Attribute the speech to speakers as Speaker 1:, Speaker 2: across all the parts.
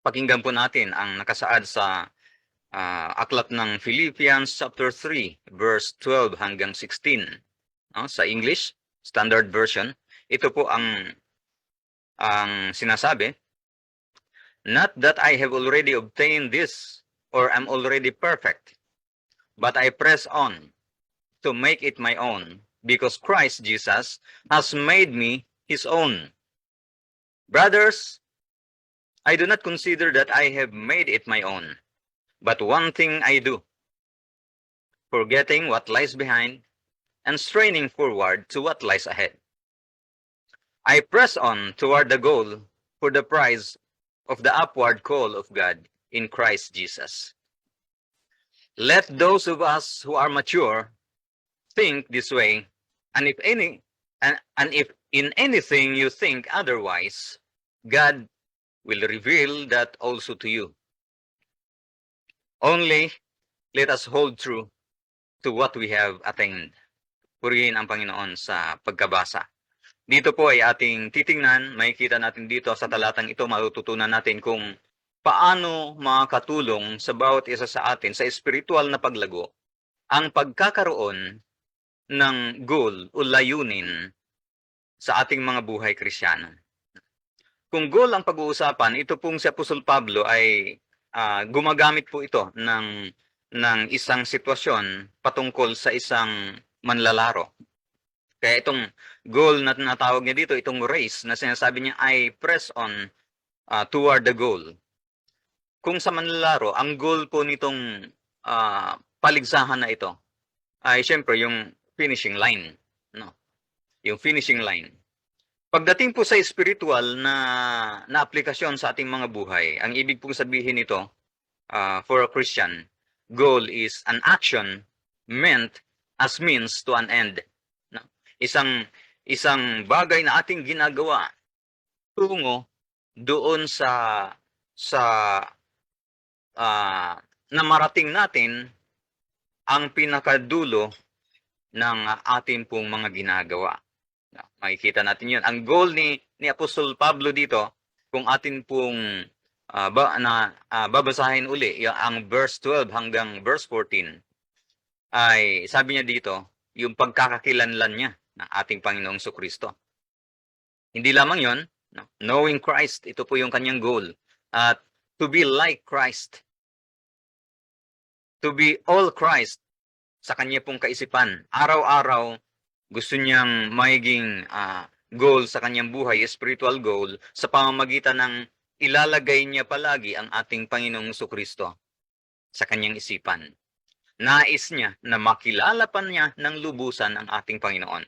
Speaker 1: Pakinggan po natin ang nakasaad sa aklat ng Philippians chapter 3, verse 12 hanggang 16. Sa English Standard Version, ito po ang sinasabi, "Not that I have already obtained this or am already perfect, but I press on to make it my own, because Christ Jesus has made me his own. Brothers, I do not consider that I have made it my own, but one thing I do, forgetting what lies behind and straining forward to what lies ahead. I press on toward the goal for the prize of the upward call of God in Christ Jesus. Let those of us who are mature think this way, and if in anything you think otherwise, God will reveal that also to you. Only let us hold true to what we have attained." Purihin ang Panginoon sa pagkabasa. Dito po ay ating titingnan, makikita natin dito sa talatang ito, matututunan natin kung paano makakatulong sa bawat isa sa atin sa espiritual na paglago ang pagkakaroon ng goal o layunin sa ating mga buhay Kristyano. Kung goal ang pag-uusapan, ito pong si Apostol Pablo ay gumagamit po ito ng isang sitwasyon patungkol sa isang manlalaro. Kaya itong goal na tinatawag niya dito, itong race na sinasabi niya ay press on toward the goal. Kung sa manlalaro, ang goal po nitong paligsahan na ito ay siyempre yung finishing line. No? Yung finishing line. Pagdating po sa spiritual na aplikasyon sa ating mga buhay, ang ibig pong sabihin nito for a Christian, goal is an action meant as means to an end. No? Isang bagay na ating ginagawa tungo doon sa na marating natin ang pinakadulo ng ating pong mga ginagawa. Makikita natin yun. Ang goal ni Apostol Pablo dito, kung atin pong babasahin uli, ang verse 12 hanggang verse 14, ay sabi niya dito, yung pagkakakilanlan niya ng ating Panginoong Jesucristo. Hindi lamang yon, no? Knowing Christ, ito po yung kanyang goal. At to be like Christ. To be all Christ sa kanya pong kaisipan. Araw-araw, gusto niyang magiging goal sa kanyang buhay, spiritual goal, sa pamamagitan ng ilalagay niya palagi ang ating Panginoong Jesucristo sa kanyang isipan. Nais niya na makilala pa niya ng lubusan ang ating Panginoon.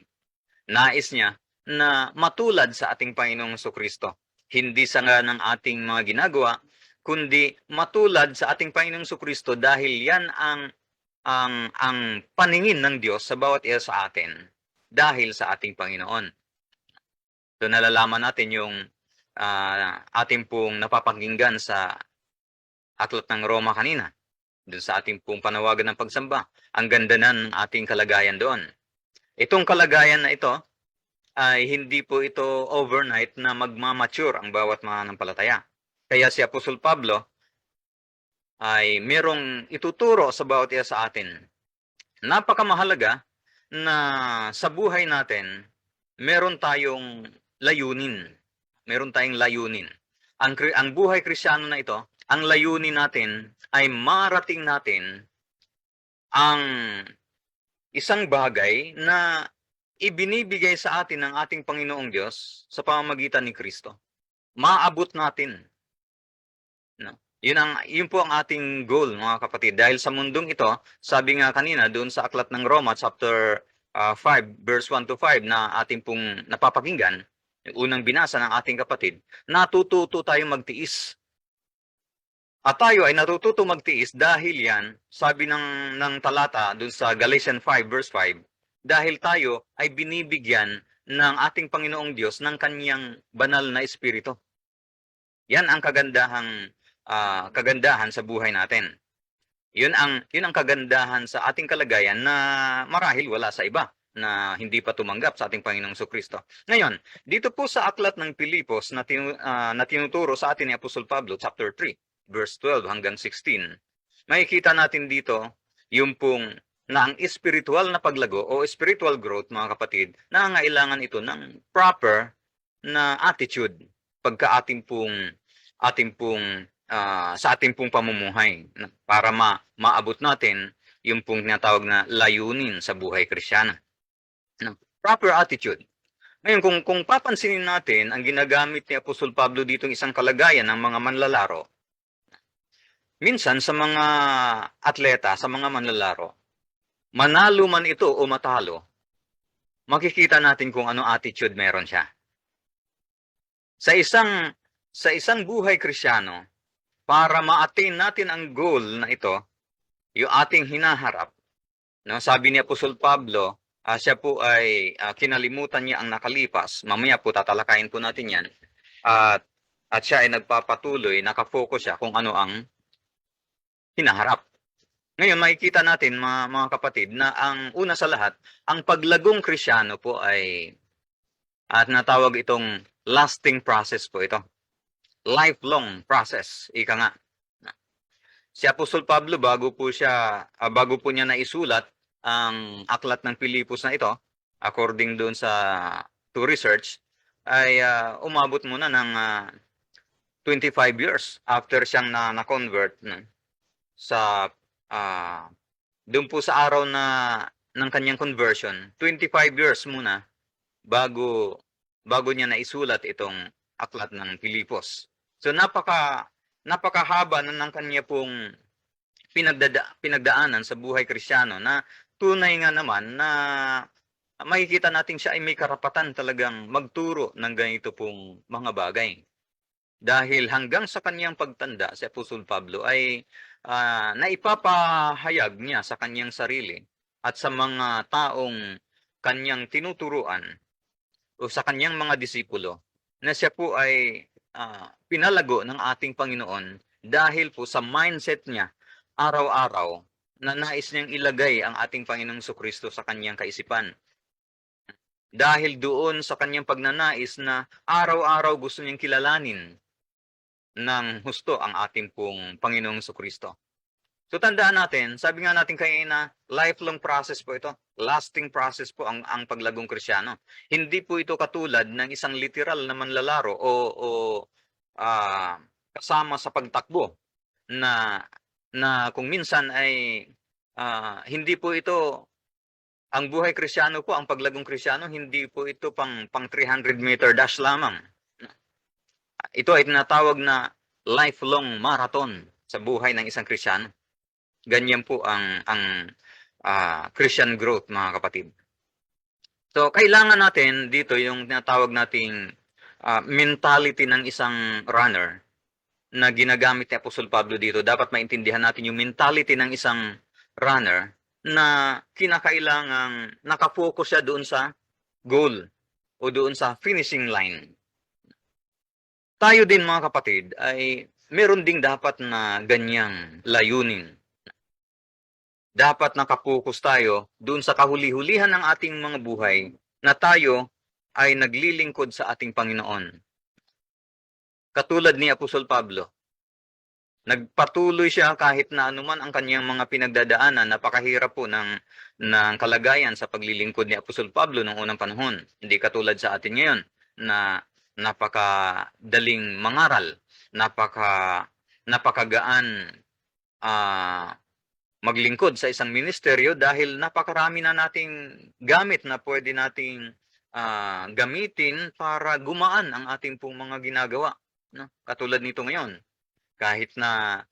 Speaker 1: Nais niya na matulad sa ating Panginoong Jesucristo. Hindi sa nga ng ating mga ginagawa, kundi matulad sa ating Panginoong Jesucristo dahil yan ang paningin ng Diyos sa bawat isa sa atin dahil sa ating Panginoon. So nalalaman natin yung ating pong napapakinggan sa aklat ng Roma kanina, doon sa ating pong panawagan ng pagsamba. Ang ganda ng ating kalagayan doon. Itong kalagayan na ito ay hindi po ito overnight na magmamature ang bawat mananampalataya. Kaya si Apostol Pablo ay merong ituturo sa bawat isa sa atin. Napakamahalaga na sa buhay natin, meron tayong layunin. Meron tayong layunin. Ang buhay Kristiyano na ito, ang layunin natin ay marating natin ang isang bagay na ibinibigay sa atin ng ating Panginoong Diyos sa pamamagitan ni Kristo. Maabot natin. No? Yun po ang ating goal, mga kapatid. Dahil sa mundong ito, sabi nga kanina doon sa aklat ng Roma chapter 5 verse 1 to 5 na ating pong napapakinggan, yung unang binasa ng ating kapatid, natututo tayong magtiis. At tayo ay natututo magtiis dahil yan, sabi ng talata doon sa Galatians 5 verse 5, dahil tayo ay binibigyan ng ating Panginoong Diyos ng kanyang banal na espiritu. Yan ang kagandahan sa buhay natin. Yun ang kagandahan sa ating kalagayan na marahil wala sa iba. na hindi pa tumanggap sa ating Panginoong Kristo. Ngayon, dito po sa aklat ng Pilipos na tinuturo sa atin ni Apostol Pablo, chapter 3, verse 12 hanggang 16, makikita natin dito yung pong na ang spiritual na paglago o spiritual growth, mga kapatid, nangangailangan ito ng proper na attitude pagka ating pong sa ating pong pamumuhay para maabot natin yung pong tinatawag na layunin sa buhay Kristiyano. Proper attitude. Ngayon, kung papansinin natin ang ginagamit ni Apostol Pablo dito ng isang kalagayan ng mga manlalaro, minsan sa mga atleta, sa mga manlalaro, manalo man ito o matalo, makikita natin kung ano attitude meron siya. Sa isang buhay Kristiyano, para ma-attain natin ang goal na ito, yung ating hinaharap, no? Sabi ni Apostol Pablo, siya po ay kinalimutan niya ang nakalipas. Mamaya po tatalakayin po natin yan. At siya ay nagpapatuloy, nakafocus siya kung ano ang hinaharap. Ngayon, makikita natin mga kapatid na ang una sa lahat, ang paglagong Kristiyano po ay natawag itong lasting process po ito. Lifelong process, ika nga. Si Apostol Pablo, bago po niya naisulat ang aklat ng Pilipos na ito, according doon to research, ay umabot muna ng 25 years after siyang na-convert sa doon po sa araw ng kanyang conversion, 25 years muna bago niya naisulat itong aklat ng Pilipos. So napakahaba ng kanya pong pinagdaanan sa buhay Kristiyano na tunay nga naman na makikita natin siya ay may karapatan talagang magturo ng ganito pong mga bagay. Dahil hanggang sa kanyang pagtanda, si Apostol Pablo ay naipapahayag niya sa kanyang sarili at sa mga taong kanyang tinuturuan o sa kanyang mga disipulo na siya po ay pinalago ng ating Panginoon dahil po sa mindset niya araw-araw na nais niyang ilagay ang ating Panginoong Kristo sa kanyang kaisipan. Dahil doon sa kanyang pagnanais na araw-araw gusto niyang kilalanin ng husto ang ating pong Panginoong Kristo. So tandaan natin, sabi nga natin kanina, lifelong process po ito. Lasting process po ang paglagong Kristiyano. Hindi po ito katulad ng isang literal na manlalaro o kasama sa pagtakbo na kung minsan ay hindi po ito ang buhay Kristiyano po, ang paglagong Kristiyano, hindi po ito pang 300-meter dash lamang. Ito ay tinatawag na lifelong marathon sa buhay ng isang Kristiyano. Ganyan po ang Christian growth, mga kapatid. So, kailangan natin dito yung tinatawag nating mentality ng isang runner na ginagamit ni Apostol Pablo dito. Dapat maintindihan natin yung mentality ng isang runner na kinakailangang nakafocus siya doon sa goal o doon sa finishing line. Tayo din, mga kapatid, ay meron ding dapat na ganyang layunin. Dapat nakapokus tayo doon sa kahuli-hulihan ng ating mga buhay na tayo ay naglilingkod sa ating Panginoon. Katulad ni Apostol Pablo, nagpatuloy siya kahit na anuman ang kanyang mga pinagdadaanan. Napakahirap po ng kalagayan sa paglilingkod ni Apostol Pablo noong unang panahon. Hindi katulad sa atin ngayon na napakadaling mangaral, napakagaan maglingkod sa isang ministeryo dahil napakarami na nating gamit na pwede nating gamitin para gumaan ang ating pong mga ginagawa. No? Katulad nito ngayon, kahit na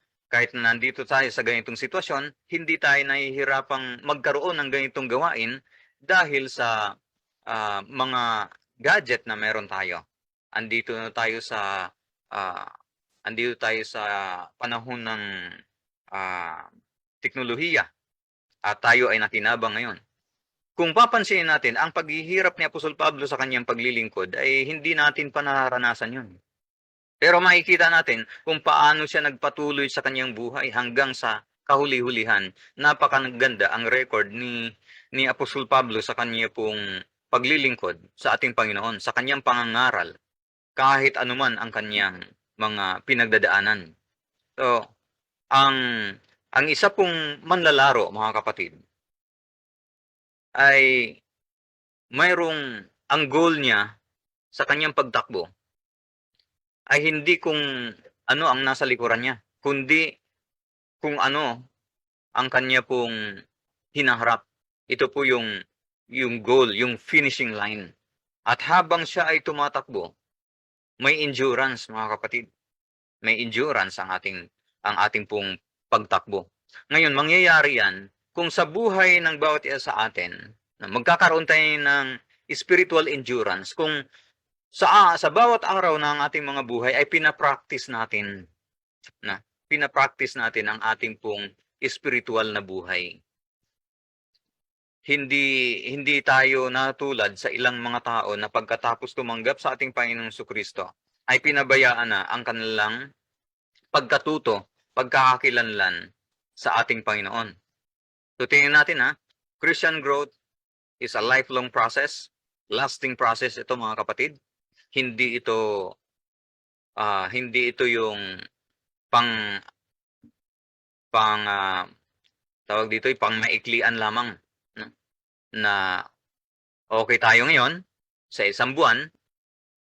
Speaker 1: nandito tayo sa ganitong sitwasyon, hindi tayo nahihirapang magkaroon ng ganitong gawain dahil sa mga gadget na meron tayo. Andito tayo sa panahon ng teknolohiya at tayo ay nakinabang ngayon. Kung papansinin natin, ang paghihirap ni Apostol Pablo sa kanyang paglilingkod ay hindi natin pa nararanasan yun. Pero makikita natin kung paano siya nagpatuloy sa kanyang buhay hanggang sa kahuli-hulihan. Napakaganda ang record ni Apostol Pablo sa kanya pong paglilingkod sa ating Panginoon, sa kanyang pangangaral, kahit anuman ang kanyang mga pinagdadaanan. So, ang ang isa pong manlalaro, mga kapatid, ay mayroong ang goal niya sa kanyang pagtakbo ay hindi kung ano ang nasa likuran niya, kundi kung ano ang kanya pong hinaharap. Ito po yung goal, yung finishing line. At habang siya ay tumatakbo, may endurance, mga kapatid. May endurance ang ating pong pagtakbo. Ngayon, mangyayari yan kung sa buhay ng bawat isa sa atin, na magkakaroon tayo ng spiritual endurance, kung sa bawat araw ng ating mga buhay ay pinapractice natin ang ating pong spiritual na buhay. Hindi tayo natulad sa ilang mga tao na pagkatapos tumanggap sa ating Panginoong Jesucristo ay pinabayaan na ang kanilang pagkatuto, pagkakakilanlan sa ating Panginoon. So tingnan natin Christian growth is a lifelong process, lasting process ito, mga kapatid. Hindi ito yung tawag dito ay pang maiklian lamang, no? Na okay tayo ngayon sa isang buwan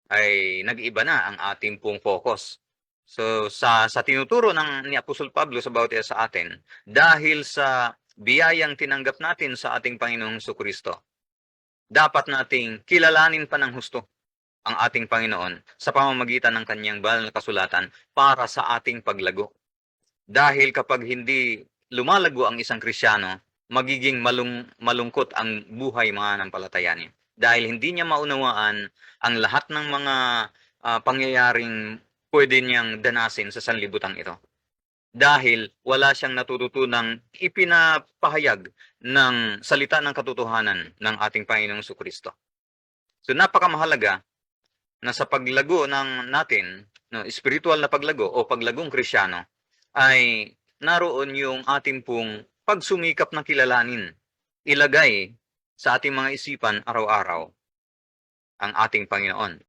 Speaker 1: ay nag-iba na ang ating pong focus. So sa tinuturo ni Apostol Pablo sa bawat isa sa atin, dahil sa biyayang tinanggap natin sa ating Panginoong Jesucristo, dapat nating kilalanin pa ng husto ang ating Panginoon sa pamamagitan ng kanyang banal na kasulatan para sa ating paglago. Dahil kapag hindi lumalago ang isang Kristiyano, magiging malungkot ang buhay mananampalataya niya. Dahil hindi niya maunawaan ang lahat ng mga pangyayaring pwede niyang danasin sa sanlibutan ito. Dahil wala siyang natututunang ipinapahayag ng salita ng katotohanan ng ating Panginoong Jesucristo. So napakamahalaga na sa paglago natin, spiritual na paglago o paglagong Kristiyano, ay naroon yung ating pong pagsumikap na kilalanin, ilagay sa ating mga isipan araw-araw ang ating Panginoon.